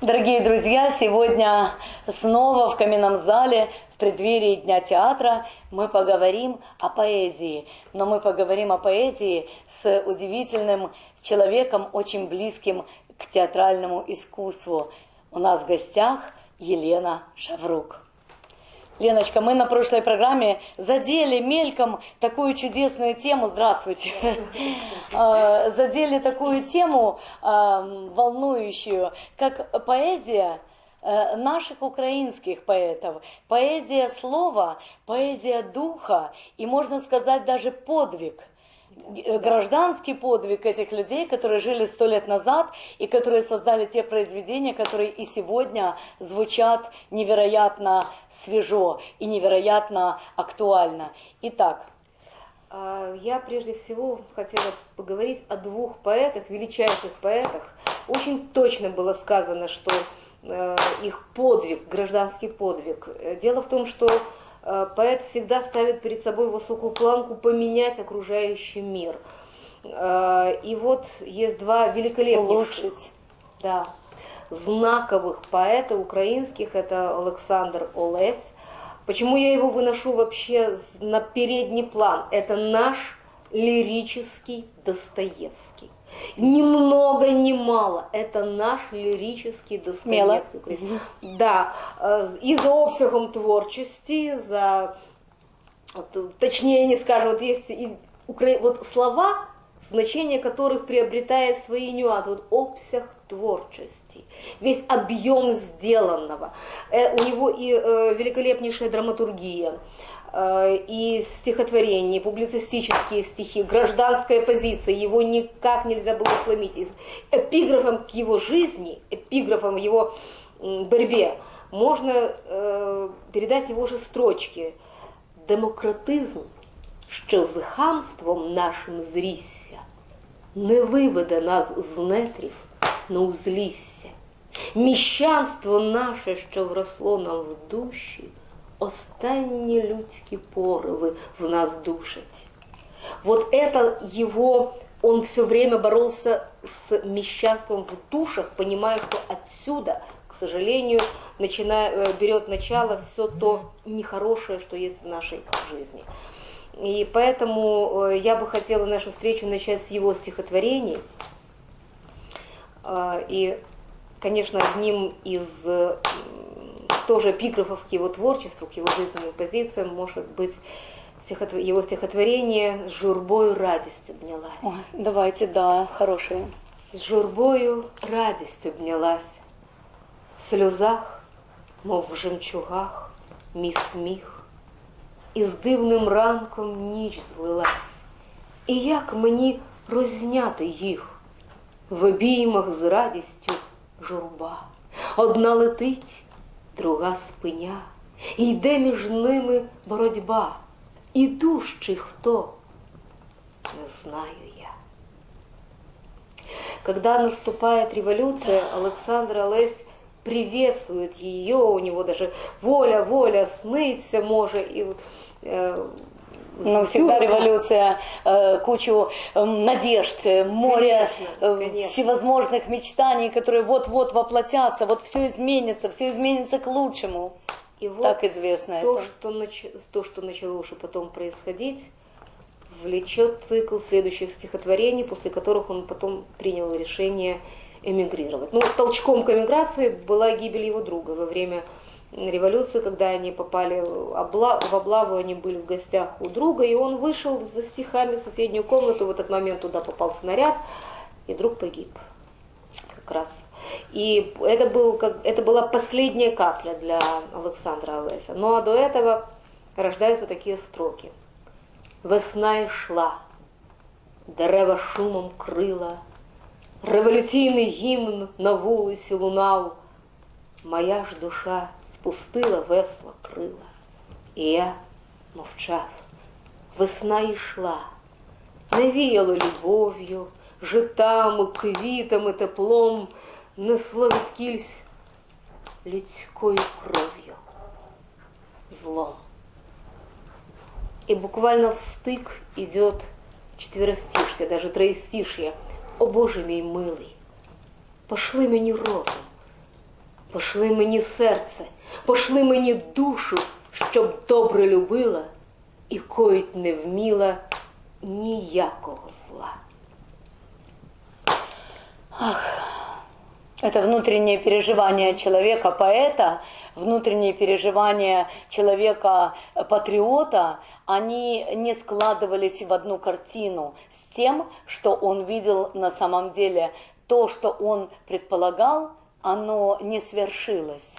Дорогие друзья, сегодня снова в Каменном зале, в преддверии Дня театра, мы поговорим о поэзии. Но мы поговорим о поэзии с удивительным человеком, очень близким к театральному искусству. У нас в гостях Елена Шаврук. Леночка, мы на прошлой программе задели мельком такую чудесную тему, здравствуйте, задели такую тему волнующую, как поэзия наших украинских поэтов, поэзия слова, поэзия духа и, можно сказать, даже подвиг. Гражданский подвиг этих людей, которые жили 100 лет назад и которые создали те произведения, которые и сегодня звучат невероятно свежо и невероятно актуально. Итак. Я прежде всего хотела поговорить о двух поэтах, величайших поэтах. Очень точно было сказано, что их подвиг, гражданский подвиг. Дело в том, что поэт всегда ставит перед собой высокую планку поменять окружающий мир. И вот есть два великолепных, знаковых поэта украинских, это Олександр Олесь. Почему я его выношу вообще на передний план? Это наш лирический Достоевский. Ни много, ни мало. Это наш лирический Достоевский. Смело. Да, и за обсягом творчести, точнее не скажу, вот есть вот слова, значение которых приобретает свои нюансы. Вот обсяг творчести, весь объем сделанного. У него и великолепнейшая драматургия, и стихотворения, и публицистические стихи, гражданская позиция, его никак нельзя было сломить. Эпиграфом к его жизни, эпиграфом в его борьбе можно передать его же строчки. «Демократизм, що з хамством нашим зрісся, не виведе нас з нетрів на узлісся. Міщанство наше, що вросло нам в душі, останні людські пориви в нас душать». Вот это его, он все время боролся с мещанством в душах, понимая, что отсюда, к сожалению, берет начало все то нехорошее, что есть в нашей жизни. И поэтому я бы хотела нашу встречу начать с его стихотворений. И, конечно, одним из тоже эпиграфов к его творчеству, к его жизненным позициям может быть его стихотворение «С журбою радость обнялась». Ой, давайте, да, хорошие. «С журбою радость обнялась, в сльозах, мов в жемчугах, мій сміх, і з дивним ранком ніч злилась, і як мені розняти їх, в обіймах з радістю журба. Одна летить, друга спиня, і йде між ними боротьба. І дужчий хто, не знаю я». Когда наступает революция, Олександр Олесь приветствует ее, у него даже воля сниться может. И, но всегда революция, кучу надежд, море конечно. Всевозможных мечтаний, которые вот-вот воплотятся, вот все изменится к лучшему. И вот так известно то, это. что начало уже потом происходить, влечет цикл следующих стихотворений, после которых он потом принял решение эмигрировать. Ну, толчком к эмиграции была гибель его друга во время революции, когда они попали в облаву, они были в гостях у друга, и он вышел за стихами в соседнюю комнату, в этот момент туда попал снаряд, и друг погиб как раз. И это была последняя капля для Олександра Олеся. Ну а до этого рождаются такие строки. «Весна йшла, дерева шумом крила, революційний гімн на вулиці лунав, моя ж душа спустила весла крила, і я мовчав. Весна йшла, не віяло любов'ю, житами, квітами, теплом, несло відкіль людською кров'ю, злом». И буквально в стык идет четверостишье, даже троестишье. «О Боже мій милий, пошли мені розум, Пошли мені серце, пошли мені душу, щоб добре любила і коїть не вміла ніякого зла. Это внутреннее переживание человека-поэта, внутренние переживания человека-патриота, они не складывались в одну картину с тем, что он видел на самом деле. То, что он предполагал, оно не свершилось.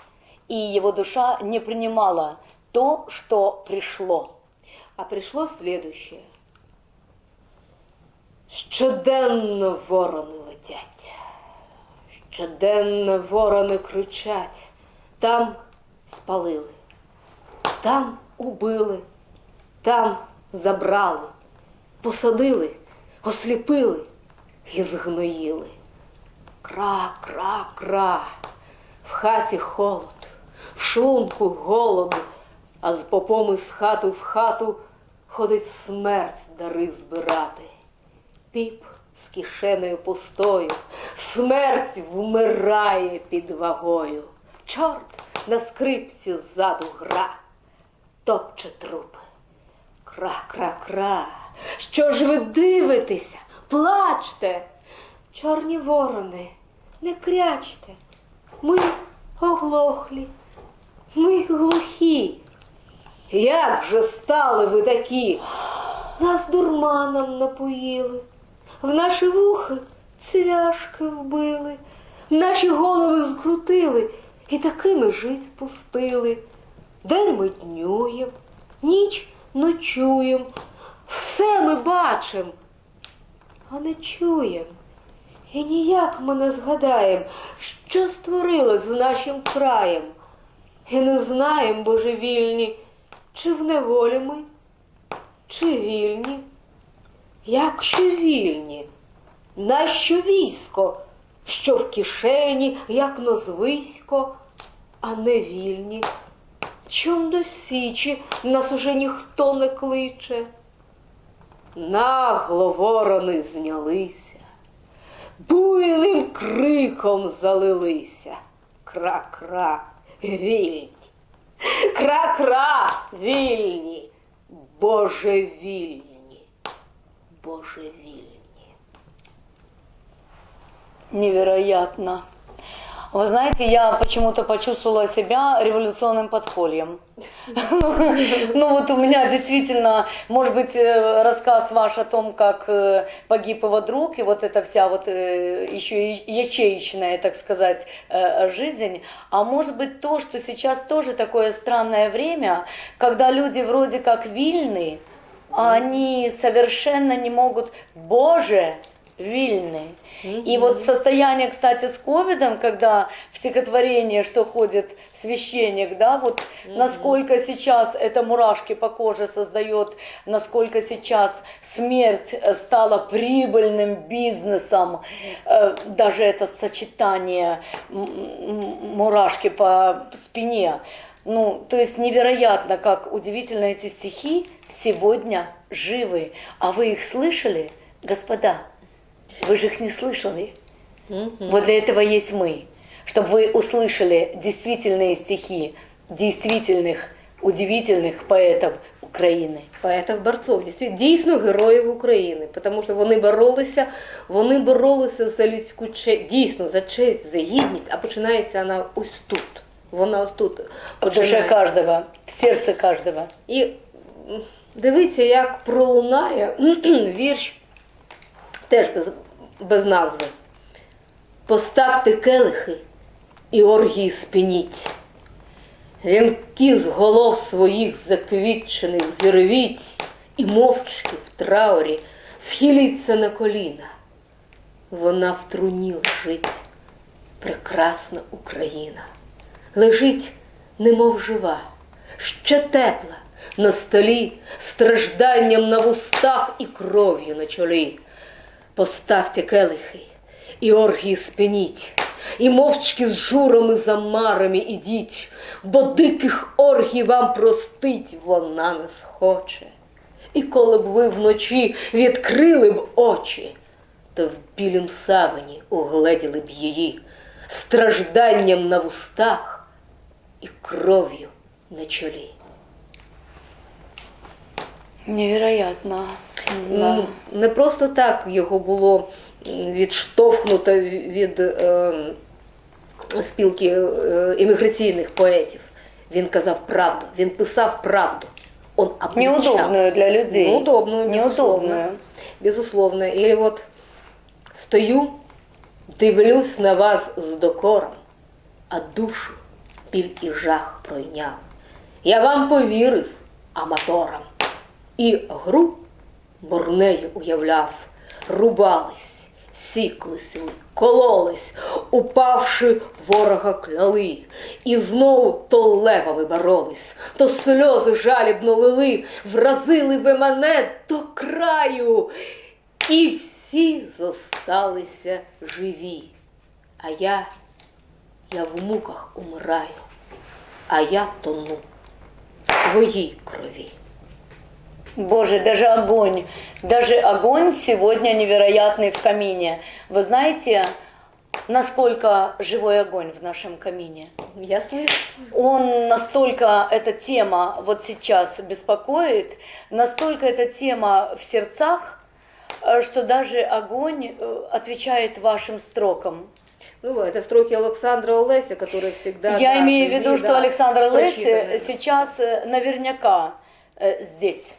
И его душа не принимала то, что пришло. А прийшло следующее. Щоденно ворони летять, щоденно ворони кричать. Там спалили, там убили, там забрали, посадили, осліпили і згноїли. Кра, кра, кра, в хаті холод, в шлунку голод, а з попом із хату в хату ходить смерть дари збирати. Піп з кишенею пустою, смерть вмирає під вагою. Чорт на скрипці ззаду гра, топче трупи. Кра, кра, кра, що ж ви дивитеся, плачте. Чорні ворони, не крячте, ми оглохлі, ми глухі. Як же стали ви такі? Нас дурманом напоїли, в наші вухи цвяшки вбили, наші голови скрутили і такими жить пустили. День ми днюєм, ніч ночуєм, все ми бачим, а не чуєм. І ніяк ми не згадаєм, що створилось з нашим краєм. І не знаєм, божевільні, чи в неволі ми, чи вільні. Якщо вільні, нащо військо, що в кишені, як нозвисько, а не вільні? Чом до січі нас уже ніхто не кличе? Нагло ворони знялися, буйним криком залилися. Кра-кра, вільні, кра-кра, вільні, божевільні, божевільні. Невероятно. Вы знаете, я почему-то почувствовала себя революционным подпольем. Ну вот у меня действительно, может быть, рассказ ваш о том, как погиб его друг, и вот эта вся вот еще ячеечная, так сказать, жизнь. А может быть то, что сейчас тоже такое странное время, когда люди вроде как вильны, а они совершенно не могут, Боже, вильны. И вот состояние, кстати, с ковидом, когда в стихотворение, что ходит священник, да, вот насколько сейчас это мурашки по коже создает, насколько сейчас смерть стала прибыльным бизнесом, даже это сочетание мурашки по спине. Ну, то есть невероятно, как удивительно эти стихи сегодня живы. А вы их слышали, господа? Вы же их не слышали. Вот для этого есть мы. Чтобы вы услышали действительные стихи действительных, удивительных поэтов України. Поетів-борців, дійсно героїв України, тому що вони боролися за людську честь, дійсно за честь, за гідність, а починається вона ось тут. Вона ось тут. В душе кожного, в серці кожного. І дивіться, як пролунає вірш, теж без назви. Поставте келихи і оргії спиніть. Вінки з голов своїх заквітчених зірвіть і мовчки в траурі схиліться на коліна. Вона в труні лежить, прекрасна Україна. Лежить, немов жива, ще тепла на столі, стражданням на вустах і кров'ю на чолі. Поставте келихи і оргії спиніть, і мовчки з журами за марами ідіть, бо диких оргій вам простить вона не схоче. І коли б ви вночі відкрили б очі, то в білім савані угледіли б її, стражданням на вустах і кров'ю на чолі. Невероятно. Да. Не просто так його було відштовхнуто від спілки еміграційних поетів. Він казав правду, він писав правду. Он обличал. Неудобную для людей. Неудобную, Неудобную. Безусловно. І от стою, дивлюсь на вас з докором, а душу біль і жах пройняв. Я вам повірив, аматорам, і гру бурнею уявляв. Рубались, сіклись, кололись, упавши ворога кляли. І знов то левами боролись, то сльози жалібно лили, вразили ви мене до краю. І всі зосталися живі. А я в муках умираю, а я тону в своїй крові. Боже, даже огонь сегодня невероятный в камине. Вы знаете, насколько живой огонь в нашем камине? Я слышу. Он настолько, эта тема вот сейчас беспокоит, настолько эта тема в сердцах, что даже огонь отвечает вашим строкам. Ну, это строки Александра Олеся, которые всегда... Я имею в виду, что Александр Олесь прочитаны. сейчас наверняка здесь.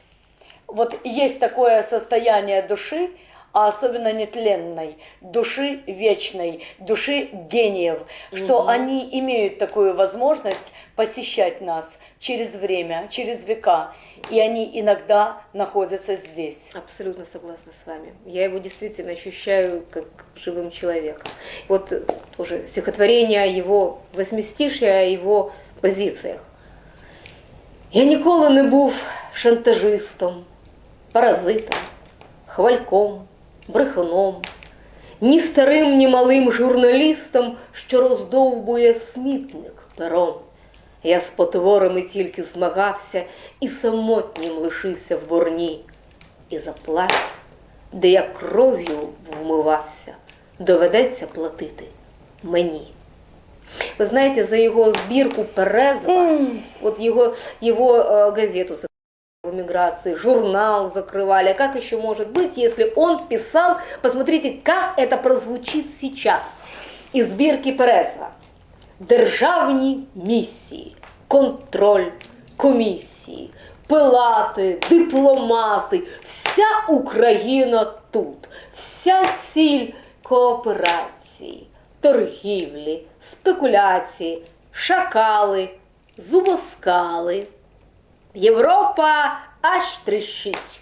Вот есть такое состояние души, а особенно нетленной, души вечной, души гениев, что они имеют такую возможность посещать нас через время, через века, и они иногда находятся здесь. Абсолютно согласна с вами. Я его действительно ощущаю как живым человеком. Вот тоже стихотворение о его восьмистишье, о его позициях. Я ніколи не був шантажистом, паразитом, хвальком, брехуном, ні старим, ні малим журналістом, що роздовбує смітник пером. Я з потворами тільки змагався і самотнім лишився в борні. І за плаць, де я кров'ю вмивався, доведеться платити мені. Вы знаете, за его сбирку Перезова, вот его газету в эмиграции, журнал закрывали. А как еще может быть, если он писал, посмотрите, как это прозвучит сейчас, из збірки Перезова. Державні місії, контроль, комісії, пилати, дипломати, вся Україна тут, вся сіль кооперації, торгівлі, спекуляції, шакали, зубоскали. Європа аж тріщить,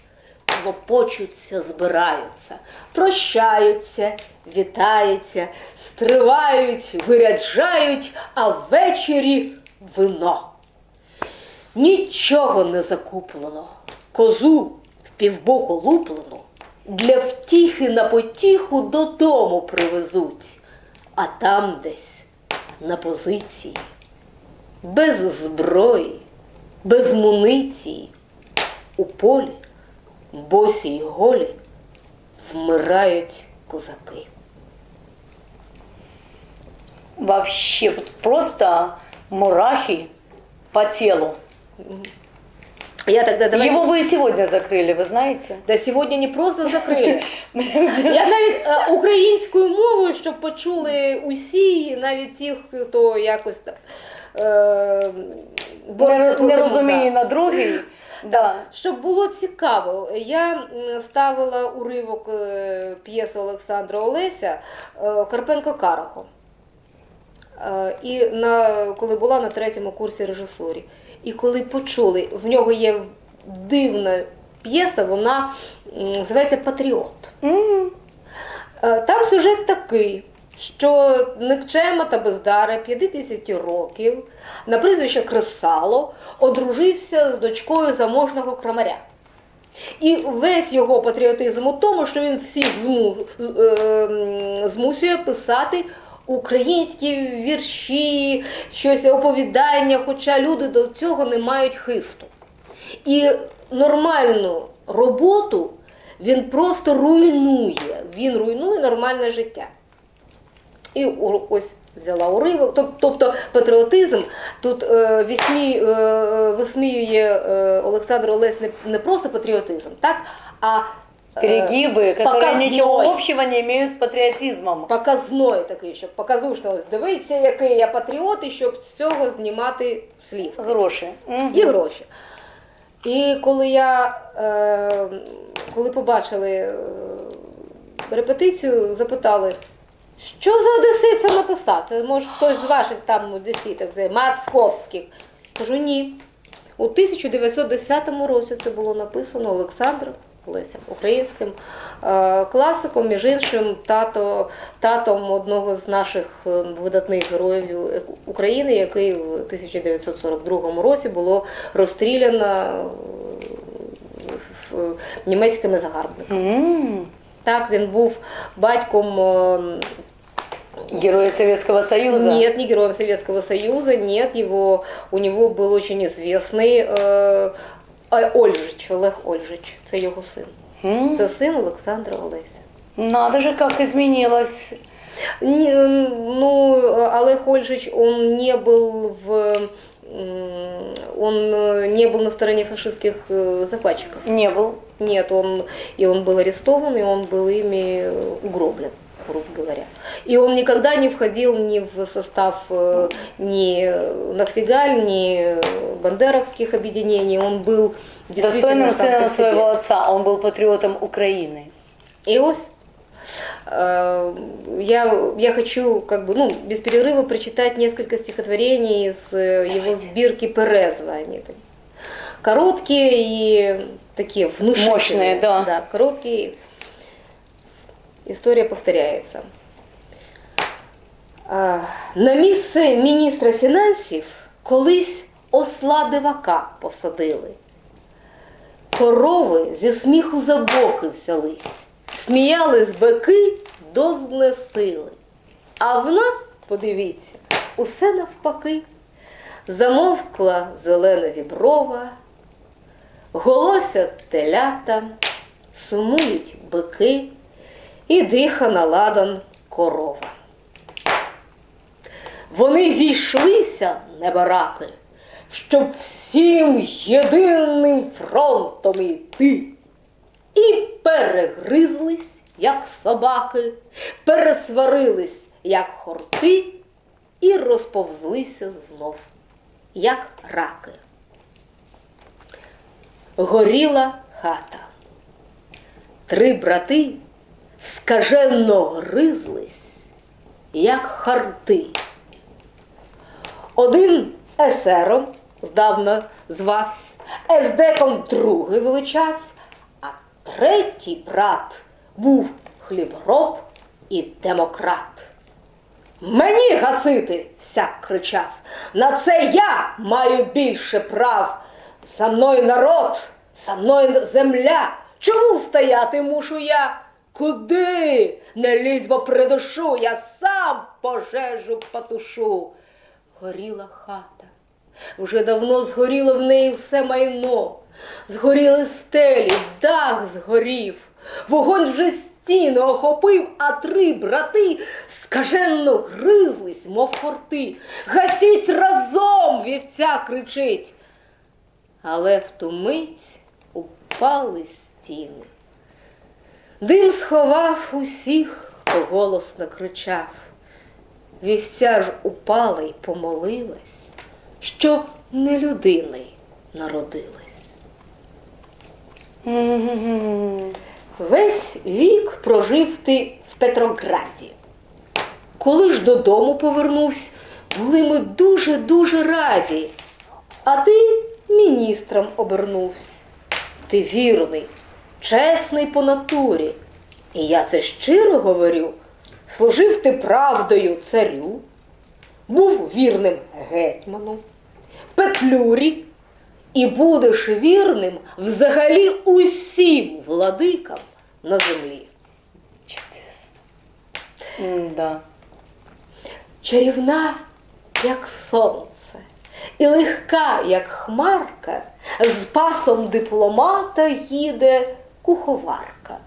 лопочуться, збираються, прощаються, вітаються, стривають, виряджають, а ввечері вино. Нічого не закуплено, козу впівбоку луплену, для втіхи на потіху додому привезуть, а там десь на позиції, без зброї, без муніції, у полі, босі й голі, вмирають козаки. Вообще просто мурахи по телу. Я тогда давай... Его бы и сегодня закрыли, вы знаете? Да сьогодні не просто закрили. Я навіть українською мовою, щоб почули усі, навіть ті, хто якось так Не розуміє на другий. Да. Щоб було цікаво, я ставила уривок п'єси Олександра Олеся «Карпенко-Карахо». І коли була на 3-му курсі режисурі. І коли почули, в нього є дивна п'єса, вона називається «Патріот». Там сюжет такий, що никчема та бездара 50 років на прізвище Кресало одружився з дочкою заможного крамаря. І весь його патріотизм у тому, що він всіх змусює писати українські вірші, щось оповідання, хоча люди до цього не мають хисту. І нормальну роботу він просто руйнує. Він руйнує нормальне життя. І ось взяла уривок. Тобто патріотизм тут висміює Олександр Олесь не просто патріотизм, так, а Перегибы, которые показной. ничего общего не имеют с патриотизмом. Показной такий, щоб показушно, ось дивіться, який я патріот, і щоб з цього знімати слів. Гроши. І гроші. І коли побачили репетицію, запитали, що за одесит це написав? Це може хтось з ваших там одеситок, Мацковських. Кажу, ні. У 1910 році це було написано Олександром Олесем, українським класиком, між іншим татом одного з наших видатних героїв України, який в 1942 році було розстріляно німецькими загарбниками. Так, він був батьком... Героя Советского Союза? Нет, не героем Советского Союза, нет, у него был очень известный Ольжич, Олег Ольжич, це його син. Це син Олександра Олеся. Надо же, как изменилось. Ну, Олег Ольжич, он не был на стороне фашистских захватчиков. Не был. Нет, он был арестован, и он был ими угроблен, грубо говоря. И он никогда не входил ни в состав ни Нахтигаль, ни бандеровских объединений. Он был действительно достойным сыном своего отца. Он был патриотом Украины. И ось я хочу без перерыва прочитать несколько стихотворений из его сбирки «Перезва». Они короткие и такие внушительные. Мощные, да. Да, короткие. Історія повторяється. На місце міністра фінансів колись осла дивака посадили. Корови зі сміху за боки взялись. Сміялись бики до знесили. А в нас, подивіться, усе навпаки. Замовкла зелена діброва, голосять телята, сумують бики, і диха на ладан корова. Вони зійшлися, небараки, щоб всім єдиним фронтом йти. І перегризлись, як собаки, пересварились, як хорти, і розповзлися знов, як раки. Горіла хата. 3 брати скажено гризлись, як харти. Один есером здавна звався, ездеком другий величався, а третій брат був хлібороб і демократ. Мені гасити, всяк кричав, на це я маю більше прав. За мною народ, за мною земля, чому стояти мушу я? Куди? Не лізь, бо придушу, я сам пожежу потушу. Горіла хата. Вже давно згоріло в неї все майно. Згоріли стелі, дах згорів. Вогонь вже стіни охопив, а 3 брати скаженно гризлись, мов хорти. Гасіть разом, вівця кричить. Але в ту мить упали стіни. Дим сховав усіх, хто голосно кричав. Вівця ж упала й помолилась, що не людиною народилась. Весь вік прожив ти в Петрограді. Коли ж додому повернувся, були ми дуже-дуже раді. А ти міністром обернувся. Ти вірний, чесний по натурі. І я це щиро говорю. Служив ти правдою царю, був вірним гетьману, Петлюрі, і будеш вірним взагалі усім владикам на землі. Чудесно. Да. Чарівна, як сонце, і легка, як хмарка, з пасом дипломата їде куховарка.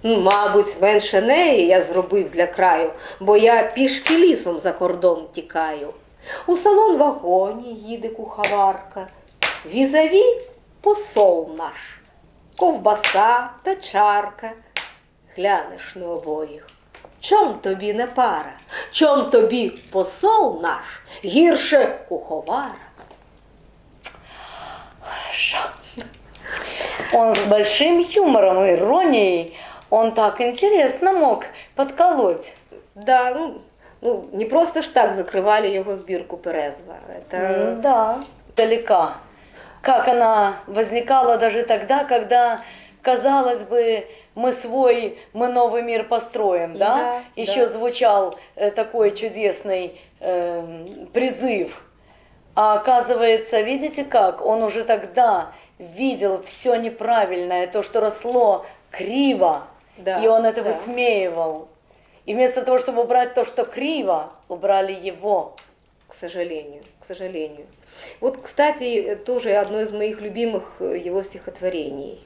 Мабуть, менше неї я зробив для краю, бо я пішки лісом за кордон тікаю. У салон вагоні їде куховарка, візаві посол наш, ковбаса та чарка. Глянеш на обоїх, чом тобі не пара, чом тобі посол наш гірше куховара? Хорошо. Он с большим юмором и иронией, он так интересно мог подколоть. Да, не просто ж так закрывали его сбирку Перезва. Это... Да, далека. Как она возникала даже тогда, когда, казалось бы, мы новый мир построим, да? Да, Еще да. звучал такой чудесный призыв. А оказывается, видите как, он уже тогда видел все неправильное, то, что росло криво, Да, и он это да. высмеивал. И вместо того, чтобы убрать то, что криво, убрали его. К сожалению, к сожалению. Вот, кстати, тоже одно из моих любимых его стихотворений.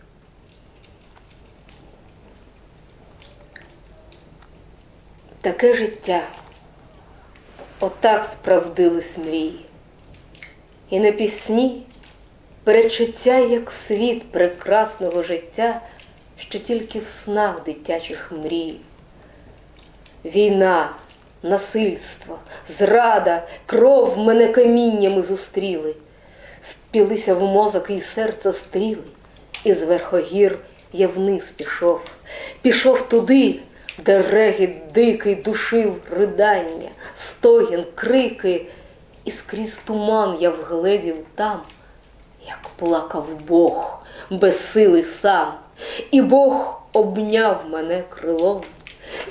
Таке життя, отак справдились мрії. І на пісні передчуття, як світ прекрасного життя, що тільки в снах дитячих мрій. Війна, насильство, зрада, кров мене каміннями зустріли, впілися в мозок і серце стріли, і з верхогір я вниз пішов, пішов туди, де регіт дикий душив ридання, стогін, крики, і скрізь туман я вгледів там, як плакав Бог, безсилий сам, і Бог обняв мене крилом.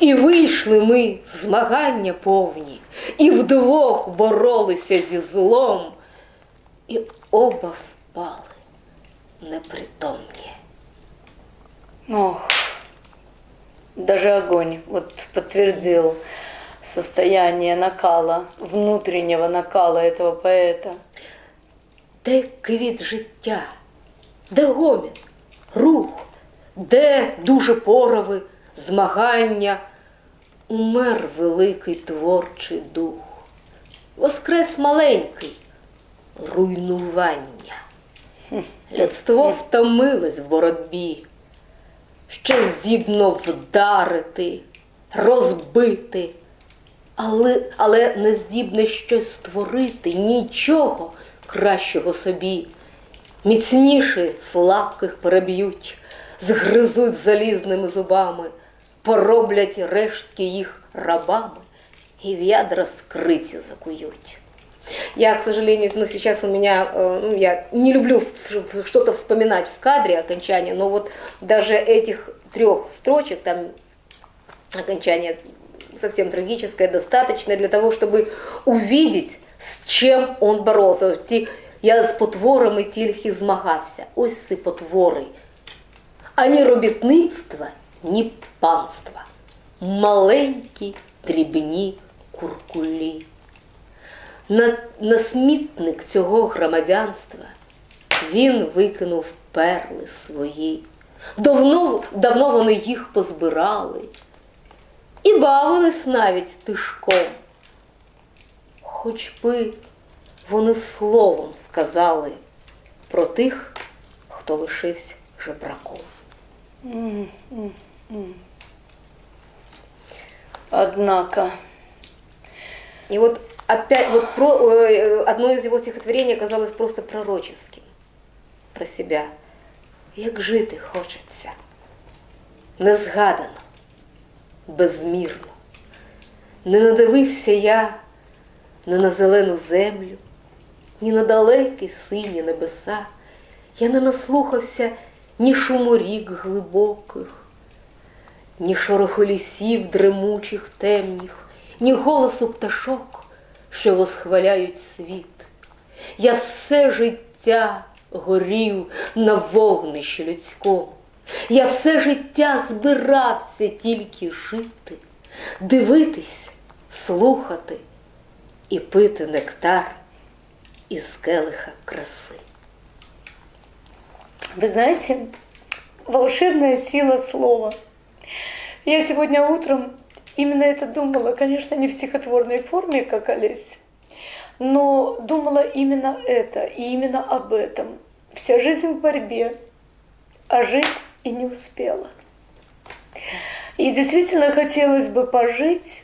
І вийшли ми змагання повні, і вдвох боролися зі злом, і оба впали непритомні. Ох, даже огонь вот подтвердил состояние накала, внутреннего накала этого поэта. Де квіт життя, де гомін, рух, де дуже порови, змагання, умер великий творчий дух, воскрес маленький руйнування. Людство втомилось в боротьбі, ще здібно вдарити, розбити, але не здібне щось створити, нічого кращого собі. Міцніші слабких переб'ють, згризуть залізними зубами, пороблять рештки їх рабами і в ядра скриці закують. Я, к сожалению, сейчас у меня, я не люблю что-то вспоминать в кадре окончания, но вот даже этих 3 строчек, там окончание совсем трагическое, достаточно для того, чтобы увидеть, з чим он боровся. Я з потворами тільки змагався. Ось ці потвори. Ані робітництва, ні панства. Маленькі, дрібні куркулі. На смітник цього громадянства він викинув перли свої. Давно вони їх позбирали. І бавились навіть тишком. Хоч би вони словом сказали про тих, хто лишився жебраком. Однако. И вот опять одно из его стихотворений оказалось просто пророческим про себя. Як жити хочеться, незгадано, безмірно. Не надивився я ні на зелену землю, ні на далекі сині небеса. Я не наслухався ні шуму рік глибоких, ні шороху лісів дремучих темніх, ні голосу пташок, що восхваляють світ. Я все життя горів на вогнищі людському. Я все життя збирався тільки жити, дивитись, слухати і пити нектар із келиха краси. Вы знаете, волшебная сила слова. Я сегодня утром именно это думала, конечно, не в стихотворной форме, как Олесь, но думала именно это и именно об этом. Вся жизнь в борьбе, а жить и не успела. И действительно хотелось бы пожить,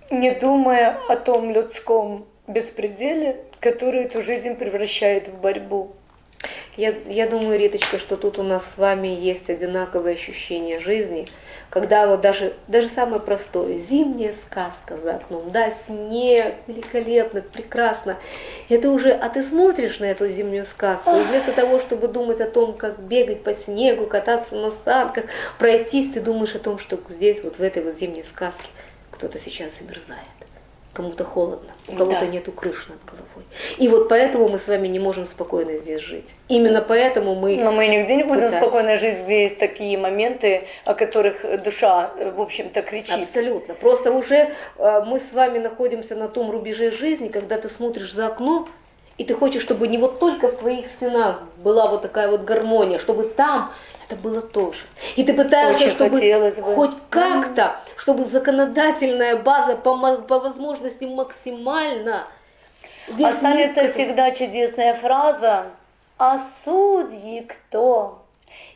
не думая о том людском беспределе, который эту жизнь превращает в борьбу. Я думаю, Риточка, что тут у нас с вами есть одинаковое ощущение жизни, когда вот даже самое простое, зимняя сказка за окном, да, снег, великолепно, прекрасно, это уже, а ты смотришь на эту зимнюю сказку, и вместо того, чтобы думать о том, как бегать по снегу, кататься на санках, пройтись, ты думаешь о том, что здесь, вот в этой вот зимней сказке, кто-то сейчас замерзает. Кому-то холодно, у кого-то нету крыши над головой. И вот поэтому мы с вами не можем спокойно здесь жить. Именно поэтому мы... Но мы нигде не будем спокойно жить, где есть такие моменты, о которых душа, в общем-то, кричит. Абсолютно. Просто уже мы с вами находимся на том рубеже жизни, когда ты смотришь за окно, и ты хочешь, чтобы не вот только в твоих стенах была вот такая вот гармония, чтобы там это было тоже. И ты пытаешься, очень чтобы хоть как-то, чтобы законодательная база по возможности максимально... Останется всегда чудесная фраза «А судьи кто?».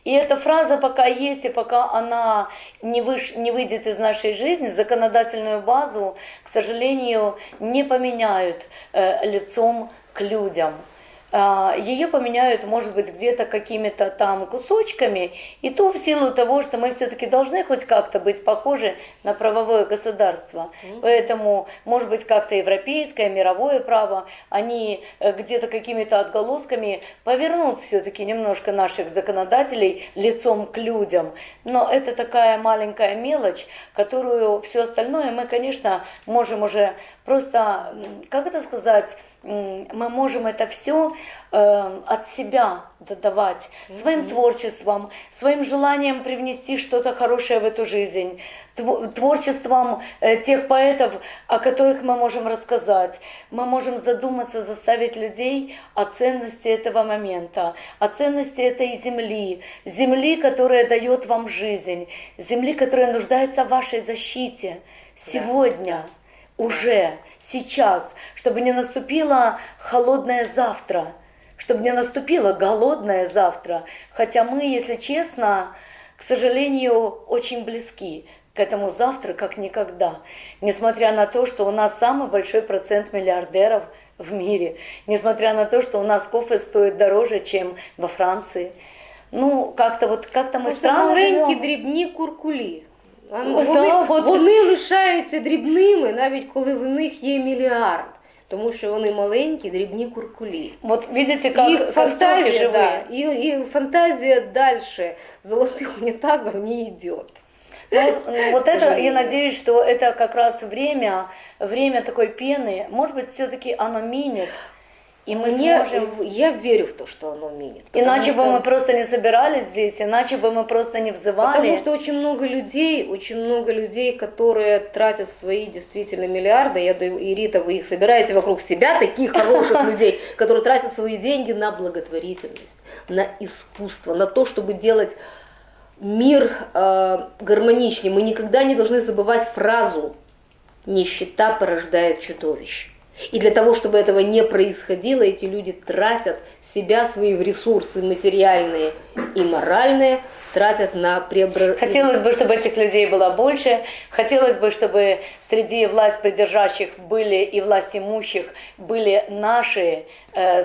И эта фраза пока есть, и пока она не выйдет из нашей жизни, законодательную базу, к сожалению, не поменяют лицом к людям. Ее поменяют, может быть, где-то какими-то там кусочками, и то в силу того, что мы все-таки должны хоть как-то быть похожи на правовое государство. Поэтому, может быть, как-то европейское, мировое право, они где-то какими-то отголосками повернут все-таки немножко наших законодателей лицом к людям. Но это такая маленькая мелочь, которую все остальное мы, конечно, можем уже просто, как это сказать, мы можем это все от себя додавать, своим творчеством, своим желанием привнести что-то хорошее в эту жизнь, творчеством тех поэтов, о которых мы можем рассказать. Мы можем задуматься, заставить людей о ценности этого момента, о ценности этой земли, земли, которая дает вам жизнь, земли, которая нуждается в вашей защите сегодня. Уже, сейчас, чтобы не наступило холодное завтра, чтобы не наступило голодное завтра. Хотя мы, если честно, к сожалению, очень близки к этому завтра, как никогда. Несмотря на то, что у нас самый большой процент миллиардеров в мире, несмотря на то, что у нас кофе стоит дороже, чем во Франции. Ну, как-то ми странно живемо. Маленькі дрібні куркулі. Вони лишаються дрібними, навіть коли в них є мільярд. Тому що вони маленькі, дрібні куркулі. Вот видите, как, их как фантазия, живые. Да, и фантазия дальше золотых унитазов не идет. Вот это, я надеюсь, что это как раз время такой пены. Может быть, все-таки оно минет. И мы сможем... Я верю в то, что оно минет. Иначе бы мы просто не собирались здесь, иначе бы мы просто не взывали. Потому что очень много людей, которые тратят свои действительно миллиарды, и Рита, вы их собираете вокруг себя, таких хороших людей, которые тратят свои деньги на благотворительность, на искусство, на то, чтобы делать мир гармоничнее. Мы никогда не должны забывать фразу «нищета порождает чудовище». И для того, чтобы этого не происходило, эти люди тратят себя, свои ресурсы материальные и моральные, тратят на преображение. Хотелось бы, чтобы этих людей было больше. Хотелось бы, чтобы среди власть придержащих были и власть имущих были наши,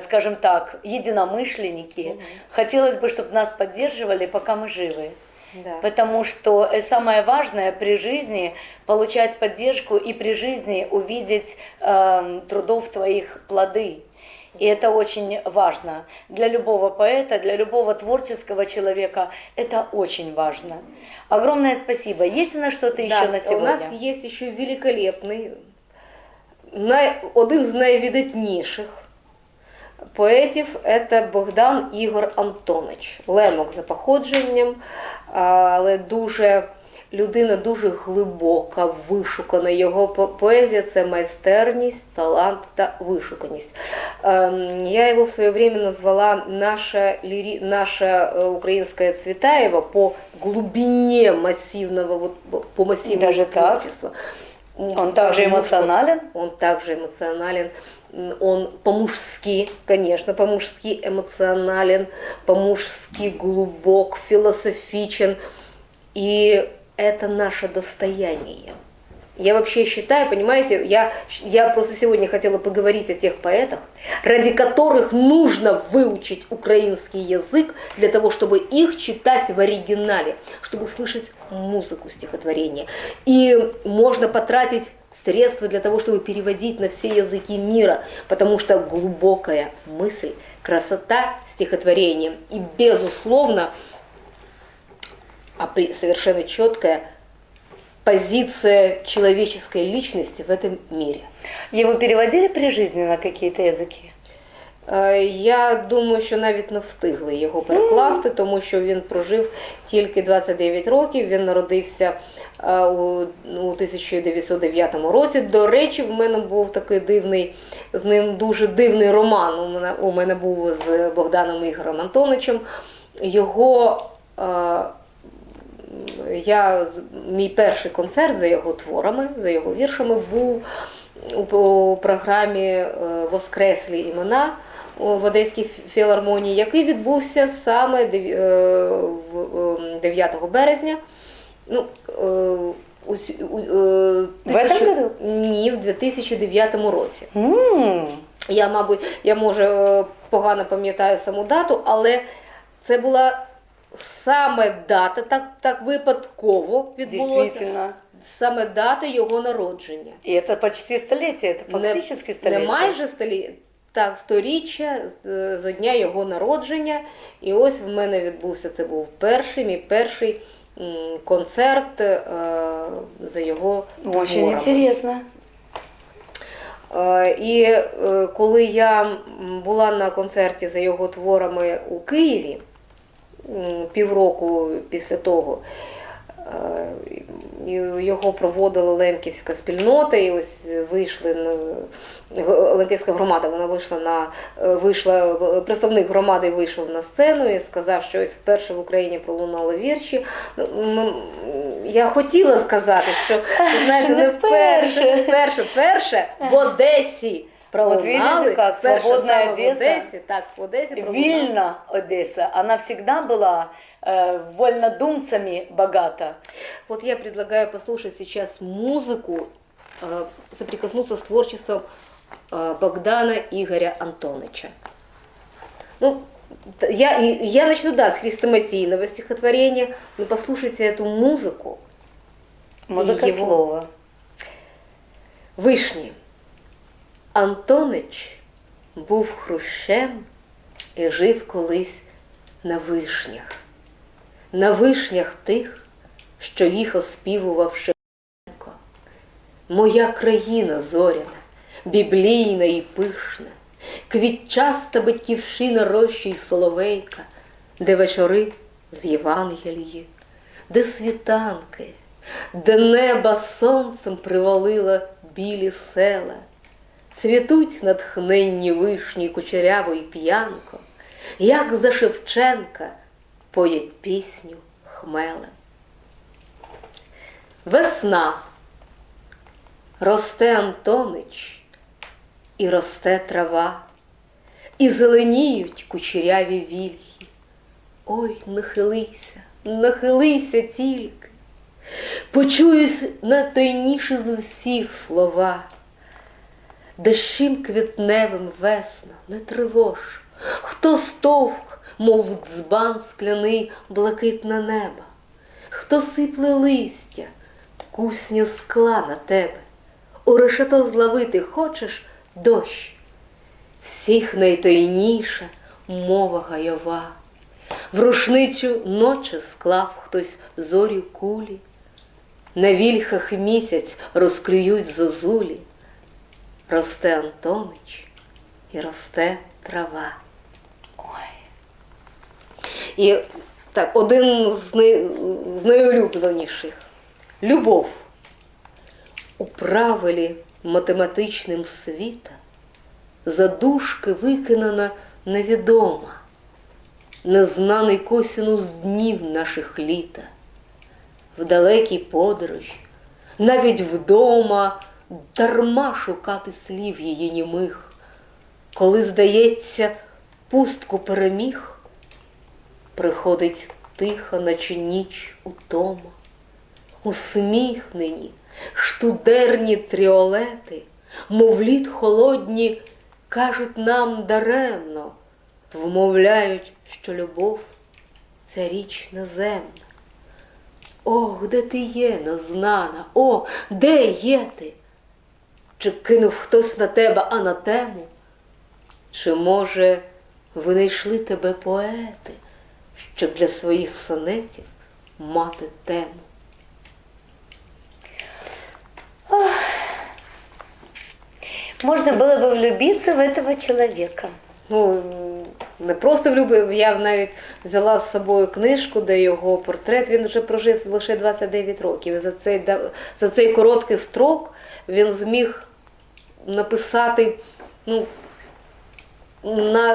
скажем так, единомышленники. Хотелось бы, чтобы нас поддерживали, пока мы живы. Да. Потому что самое важное при жизни получать поддержку и при жизни увидеть трудов твоих плоды. И это очень важно. Для любого поэта, для любого творческого человека это очень важно. Огромное спасибо. Есть у нас что-то еще на сегодня? У нас есть еще великолепный, один з найвидатніших поетів – це Богдан Ігор Антонич. Лемок за походженням, але людина дуже глибока, вишукана. Його поезія – це майстерність, талант та вишуканість. Я его в свое время назвала наша украинская Цветаева по глубине массивного, вот, по массивному Даже так? творчества. Он также эмоционален? Он также эмоционален. Он по-мужски, конечно, по-мужски эмоционален, по-мужски глубок, философичен. И это наше достояние. Я вообще считаю, понимаете, я просто сегодня хотела поговорить о тех поэтах, ради которых нужно выучить украинский язык для того, чтобы их читать в оригинале, чтобы слышать музыку стихотворения. И можно потратить средства для того, чтобы переводить на все языки мира, потому что глубокая мысль, красота стихотворения и, безусловно, совершенно четкая позиция человеческой личности в этом мире. Его переводили при жизни на какие-то язики? Я думаю, що навіть не встигли його перекласти, тому що він прожив тільки 29 років, він народився у 1909 році. До речі, в мене був такий дивний, з ним дуже дивний роман, у мене був з Богданом Ігорем Антоничем. Мій перший концерт за його творами, за його віршами був у програмі «Воскреслі імена» в Одеській філармонії, який відбувся саме 9 березня. В этом году? Ні, в 2009 році. Я може погано пам'ятаю саму дату, але це була саме дата, так випадково відбулося. Действительно. Саме дата його народження. И это почти столетие, это фактически столетие. Не майже століття, так, 100-річчя з дня його народження. І ось в мене відбувся, це був мій перший концерт за його творами. Очень интересно. І коли я була на концерті за його творами у Києві, півроку після того, його проводила Лемківська спільнота, і ось Лемківська громада, представник громади вийшов на сцену і сказав, що ось вперше в Україні пролунали вірші. Я хотіла сказати, що, знаєте, не вперше в Одесі пролунали. Вот видите, как свободная Одесса, в Одесі пролунали. Вильна, Одесса, она всегда была вольнодумцами богата. Вот я предлагаю послушать сейчас музыку, соприкоснуться с творчеством Богдана Игоря Антоныча. Я начну, с хрестоматийного стихотворения, но послушайте эту музыку. Музыка слова. Вишні. Антонич був хрущем і жив колись на вишнях. На вишнях тих, що їх оспівував Шевченко. Моя країна зоряна, біблійна і пишна, квітчаста батьківщина рощі й соловейка, де вечори з Євангелії, де світанки, де неба сонцем привалила білі села, цвітуть натхненні вишні кучеряво й п'янко, як за Шевченка поють пісню хмелем. Весна. Росте Антонич, і росте трава, і зеленіють кучеряві вільхи. Ой, нахилися тільки, почуюсь найтайніші з усіх слова. Дощем квітневим весна, не тривож, хто стовк, мов дзбан скляний, блакитне небо, хто сипле листя, кусня скла на тебе, у решето зловити хочеш дощ. Всіх найтайніша мова гайова, в рушницю ночі склав хтось зорі кулі, на вільхах місяць розклюють зозулі. Росте Антонич і росте трава. Ой. І так, один з найулюбленіших. Любов. У правилі математичним світа задушки викинана невідома, незнаний косінус днів наших літа. В далекій подорожі, навіть вдома, дарма шукати слів її німих. Коли, здається, пустку переміг, приходить тиха, наче ніч утома. Усміхнені, штудерні тріолети, мов лід холодні, кажуть нам даремно, вмовляють, що любов – це річ неземна. Ох, де ти є, незнана, о, де є ти? Чи кинув хтось на тебе анатему? Чи, може, винайшли тебе поети, щоб для своїх сонетів мати тему? Можно было бы влюбиться в этого человека. Ну, не просто влюбив, я навіть взяла з собою книжку, де його портрет, він вже прожив лише 29 років. І за цей короткий строк він зміг написати, ну, на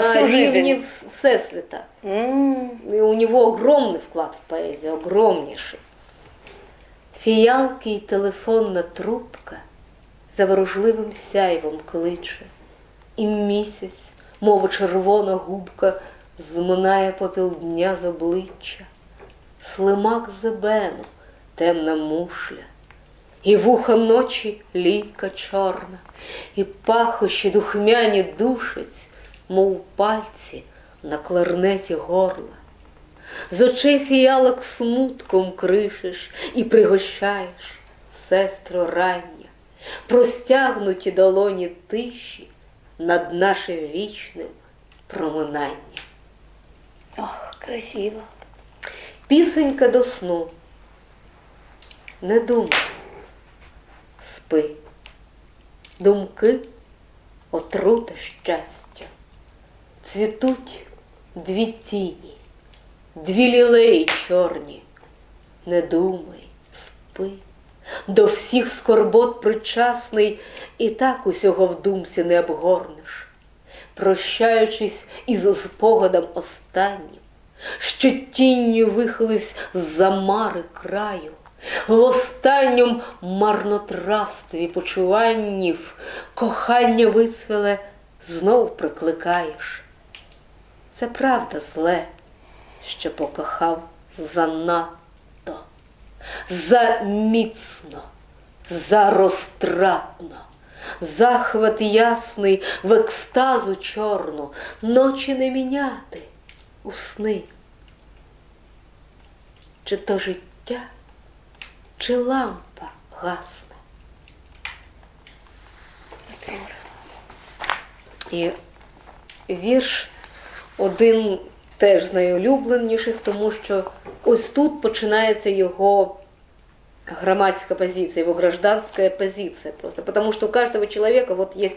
всю рівні жизнь. Всесвіта. И у него огромный вклад в поэзию, огромнейший. Фіялки й телефонна трубка заворожливим сяйвом кличе, і місяць, мов червона губка, зминає попіл дня з обличчя. Слимак зебену, темна мушля, і вуха ночі лійка чорна, і пахощі духмяні душець, мов пальці на кларнеті горла. З очей фіялок смутком кришиш і пригощаєш, сестро рання, простягнуті долоні тиші над нашим вічним проминанням. Ох, красиво. Пісенька до сну. Не думай, спи. Думки – отрута щастя. Цвітуть дві тіні, дві лілеї чорні. Не думай, спи. До всіх скорбот причасний, і так усього в думці не обгорнеш. Прощаючись із спогадом останнім, що тінню вихилився з-за мари краю, в останньому марнотравстві почуваннів кохання вицвеле знов прикликаєш. Це правда зле, що покохав занадто, заміцно, зарозтратно. Захват ясний в екстазу чорну, ночі не міняти у сни. Чи то життя, чи лампа гасне? Здорово. І вірш один теж з найулюбленіших, тому що ось тут починається його громадская позиция, его гражданская позиция просто. Потому что у каждого человека вот есть...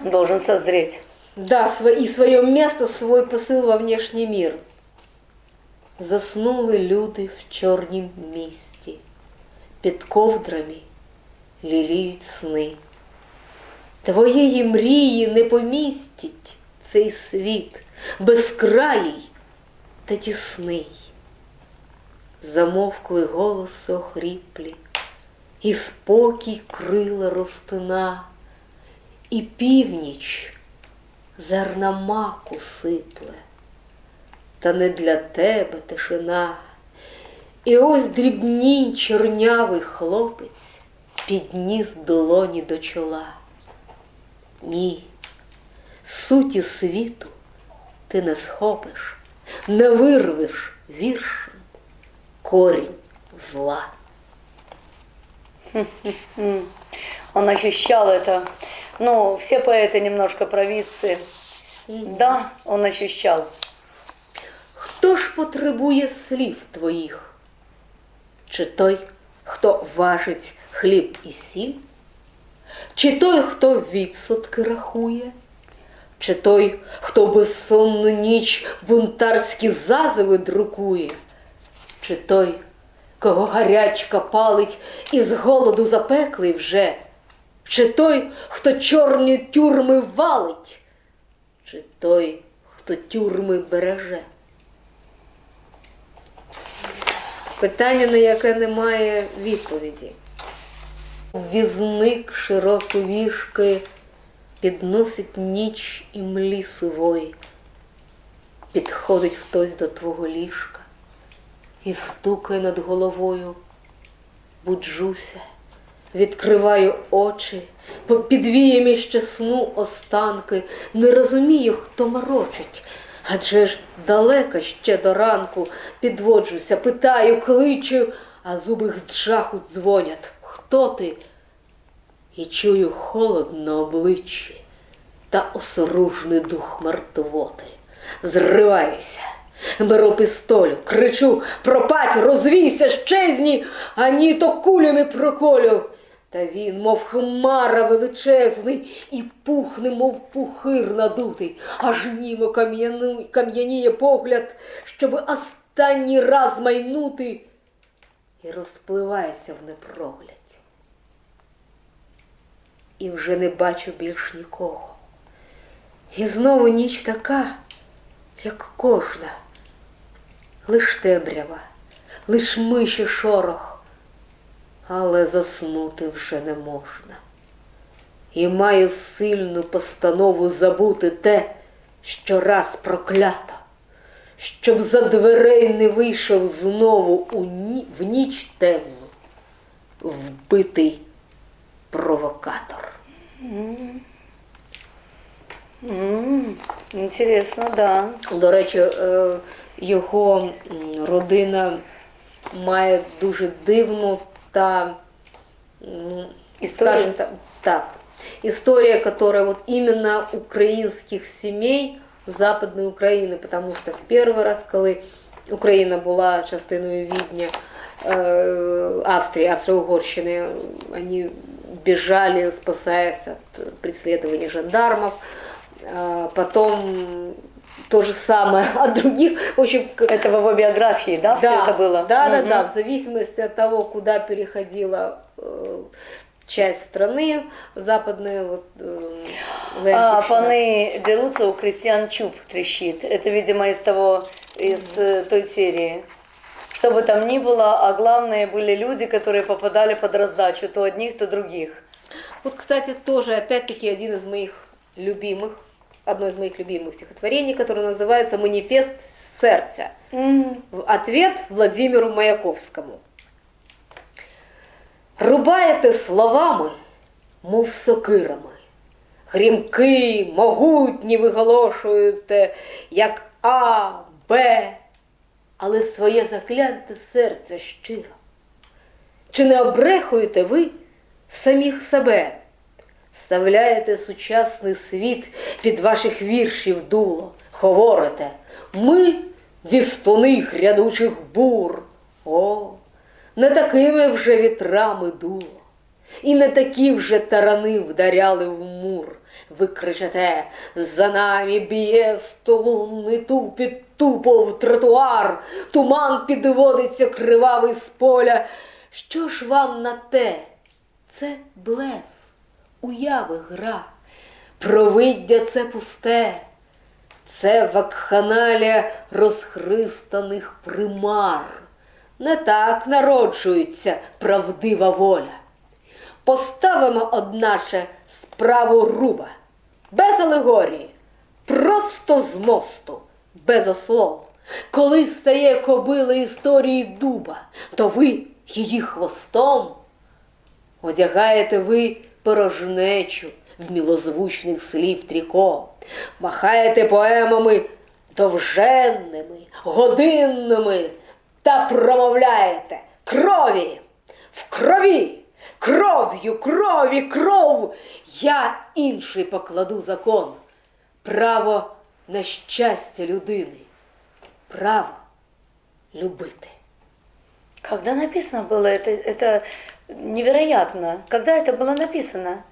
Он должен созреть. Да, и свое место, свой посыл во внешний мир. Заснули люди в чорнім місті, під ковдрами ліліють сни. Твоєї мрії не помістить цей світ, безкраїй та тісний. Замовкли голоси охріплі, і спокій крила розтина, і північ зерна маку сипле, та не для тебе тишина. І ось дрібній чорнявий хлопець підніс долоні до чола. Ні, суті світу ти не схопиш, не вирвеш віршем корень зла. Он ощущал это. Ну, все поэты немножко провидцы. Да, он ощущал. Хто ж потребує слів твоїх? Чи той, хто важить хліб і сіль? Чи той, хто відсотки рахує? Чи той, хто безсонну ніч бунтарські зазиви друкує? Чи той, кого гарячка палить і з голоду запеклий вже? Чи той, хто чорні тюрми валить, чи той, хто тюрми береже? Питання, на яке немає відповіді. Візник широковішки підносить ніч і млі сувої. Підходить хтось до твого ліжка і стукає над головою. Буджуся, відкриваю очі, під віями ще сну останки, не розумію, хто морочить. Адже ж далеко ще до ранку, підводжуся, питаю, кличу, а зуби з жаху дзвонять. Хто ти? І чую холод на обличчі та осоружний дух мертвоти. Зриваюся, беру пістолю, кричу: пропадь, розвійся, щезні, а ні, то кулями проколю. Та він, мов хмара величезний, і пухне, мов пухир надутий, аж німо кам'яніє погляд, щоби останній раз майнути, і розпливається в непрогляді. І вже не бачу більш нікого. І знову ніч така, як кожна, лиш темрява, лиш миші шорох, але заснути вже не можна. І маю сильну постанову забути те, що раз проклято, щоб за дверей не вийшов знову в ніч темну вбитий провокатор. Интересно, да. До речі, його родина має дуже дивну та, Историю? скажем так, история, которая вот именно украинских семей Западной Украины, потому что в первый раз, коли Україна була частиною Відня, Австрии, Австро-Угорщины, они бежали, спасаясь от преследования жандармов. Потом то же самое от других. В общем, Это в его биографии, да, все это было? Да, в зависимости от того, куда переходила часть страны, западная, вот, паны дерутся, у крестьян чуб трещит. Это, видимо, из той серии. Что бы там ни было, а главное были люди, которые попадали под раздачу, то одних, то других. Вот, кстати, тоже, опять-таки, одно из моих любимых стихотворений, которое называется «Манифест сердца». В ответ Владимиру Маяковскому. Рубаєте словами, мов сокирами, грімки, могутні виголошуєте, як А, Б, але своє закляте серце щиро. Чи не обрехуєте ви самих себе? Вставляєте сучасний світ під ваших віршів дуло, говорите: ми вістуни грядучих бур. О, не такими вже вітрами дуло, і не такі вже тарани вдаряли в мур. Ви кричите: за нами б'є столунний тупіт тупо в тротуар, туман підводиться кривавий з поля. Що ж вам на те? Це блеф, уяви гра, провиддя це пусте, це вакханалія розхристаних примар. Не так народжується правдива воля. Поставимо, одначе, справу грубо, без алегорії, просто з мосту, без ослов. Коли стає кобила історії дуба, то ви її хвостом одягаєте ви порожнечу в милозвучних слів тріко, махаєте поемами довженними, годинними та промовляєте: крові, в крові, кров'ю, крові, кров, я інший покладу закон, право на щастя людини, право любити. Когда написано было это невероятно. Когда это было написано?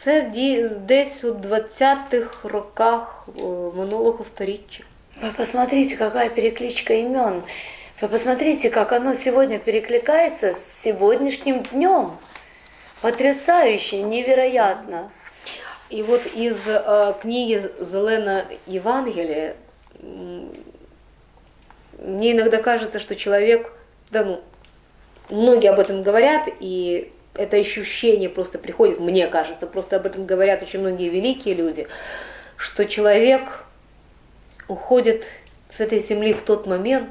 Це десь у 20-х роках минулого сторіччя. Вы посмотрите, какая перекличка имен. Вы посмотрите, как оно сегодня перекликается с сегодняшним днем. Потрясающе, невероятно. И вот из книги «Зелена Евангелие» мне иногда кажется, что человек, да ну, многие об этом говорят, и это ощущение просто приходит, мне кажется, просто об этом говорят очень многие великие люди, что человек уходит с этой земли в тот момент,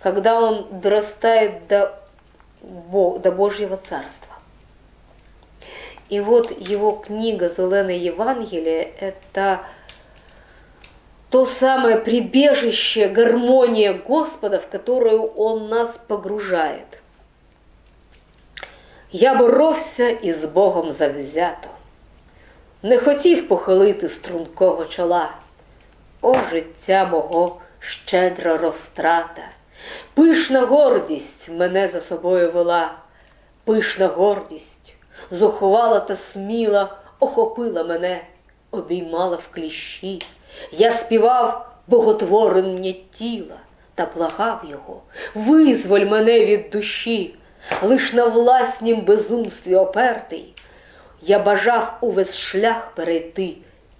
когда он дорастает до Божьего Царства. И вот его книга «Зеленое Евангелие» – это то самое прибежище, гармония Господа, в которую Он нас погружает. Я боровся із Богом завзято, не хотів похилити стрункого чола. О, життя мого щедра розтрата, пишна гордість мене за собою вела, пишна гордість, зухвала та сміла, охопила мене, обіймала в кліщі. Я співав боготворення тіла та благав його, визволь мене від душі, лиш на власнім безумстві опертий. Я бажав увесь шлях перейти,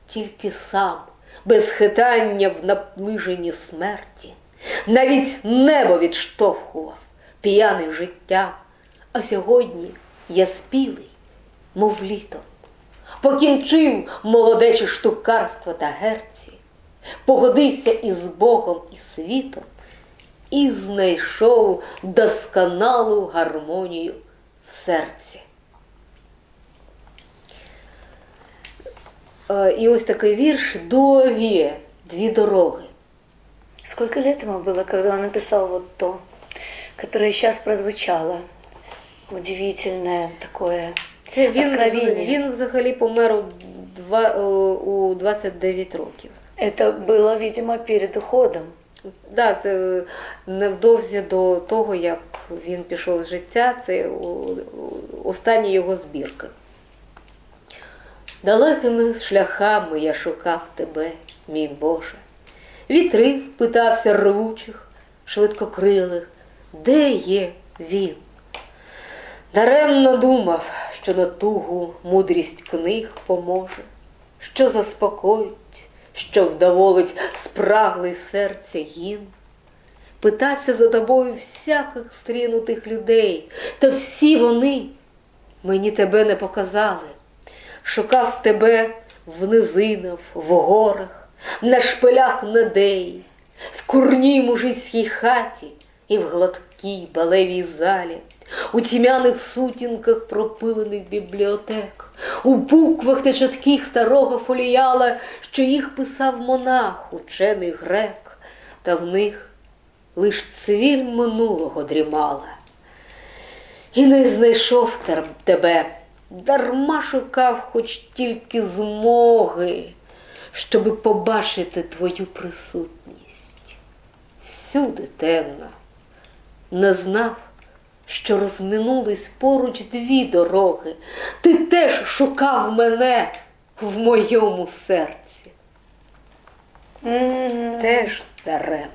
тільки сам, без хитання в наближенні смерті. Навіть небо відштовхував, п'яний життям, а сьогодні я спілий, мов літом. Покінчив молодече штукарство та герці, погодився із Богом і світом і знайшов досконалу гармонію в серці. І ось такий вірш «Дові дві дороги». Сколько лет ему было, когда он написал вот то, которое сейчас прозвучало? Удивительное такое откровение. Він взагалі помер у 29 років. Это было, видимо, перед уходом. Да, це невдовзі до того, як він пішов з життя, це останні його збірки. Далекими шляхами я шукав тебе, мій Боже. Вітрив, питався рвучих, швидкокрилих, де є він? Даремно думав, що на тугу мудрість книг поможе, що заспокоїть, що вдоволить спраглий серця гін. Питався за тобою всяких стрінутих людей, та всі вони мені тебе не показали. Шукав тебе в низинах, в горах, на шпилях надей, в курній мужицькій хаті і в гладкій балевій залі, у тьмяних сутінках пропилених бібліотек, у буквах та чітких старого фоліяла, що їх писав монах, учений грек, та в них лиш цвіль минулого дрімала. І не знайшов тебе, дарма шукав хоч тільки змоги, щоби побачити твою присутність. Всюди темно, не знав, що розминулись поруч дві дороги. Ти теж шукав мене в моєму серці. Теж даремно.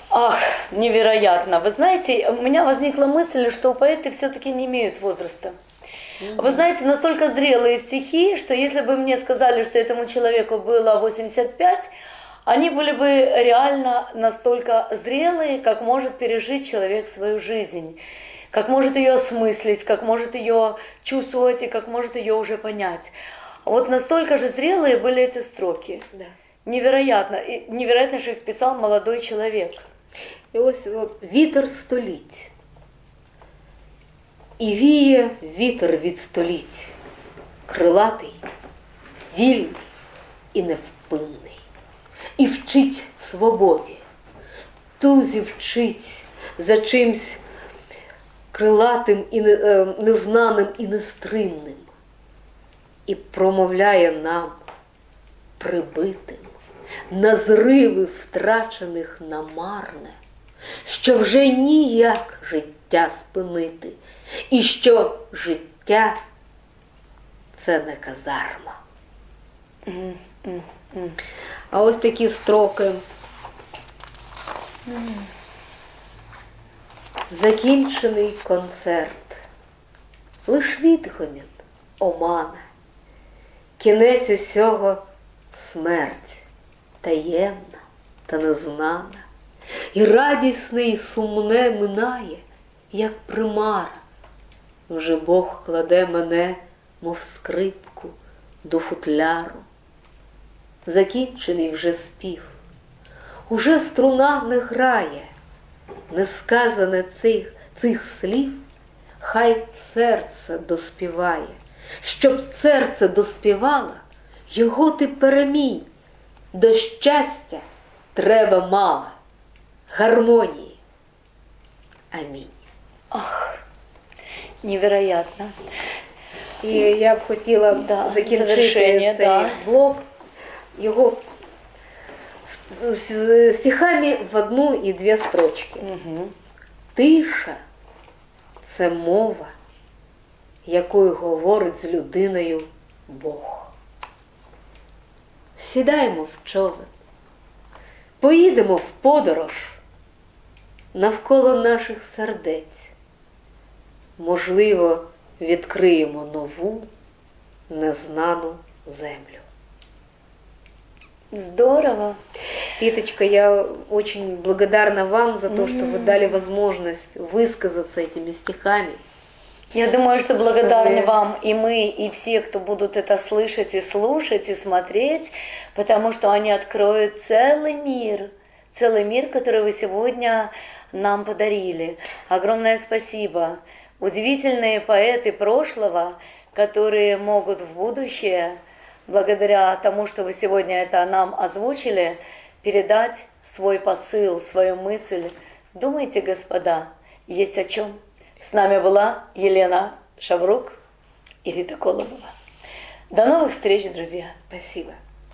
Ах, невероятно. Вы знаете, у меня возникла мысль, что поэты все-таки не имеют возраста. Вы знаете, настолько зрелые стихи, что если бы мне сказали, что этому человеку было 85, они были бы реально настолько зрелые, как может пережить человек свою жизнь, как может ее осмыслить, как может ее чувствовать и как может ее уже понять. Вот настолько же зрелые были эти строки. Да. Невероятно. И невероятно, что их писал молодой человек. І ось вітер століть. І віє вітер від століть, крилатий, вільний і невпинний. І вчить свободі, тузі вчить за чимсь крилатим і незнаним і нестримним. І промовляє нам, прибитим, на зриви втрачених намарне, що вже ніяк життя спинити, і що життя – це не казарма. А ось такі строки. Закінчений концерт, лиш відгомін, омана. Кінець усього смерть, таємна та незнана. І радісне, і сумне минає, як примара. Вже Бог кладе мене, мов скрипку, до футляру. Закінчений вже спів, уже струна не грає, несказане цих слів, хай серце доспіває. Щоб серце доспівало, його ти перемій. До щастя треба мало гармонії. Амінь. Невероятно. І я б хотіла Да, закінчити завершення, цей да. блок його стихами в одну і дві строчки. Угу. Тиша – це мова, якою говорить з людиною Бог. Сідаємо в човен, поїдемо в подорож навколо наших сердець. Можливо, відкриємо нову, незнану землю. Здорово. Риточка, я очень благодарна вам за то, что вы дали возможность высказаться этими стихами. Я думаю, что благодарны Чтобы- вам и мы, и все, кто будут это слышать и слушать, и смотреть, потому что они откроют целый мир, который вы сегодня нам подарили. Огромное спасибо. Удивительные поэты прошлого, которые могут в будущее, благодаря тому, что вы сегодня это нам озвучили, передать свой посыл, свою мысль. Думайте, господа, есть о чем. С нами была Елена Шаврук и Рита Колобова. До новых встреч, друзья! Спасибо.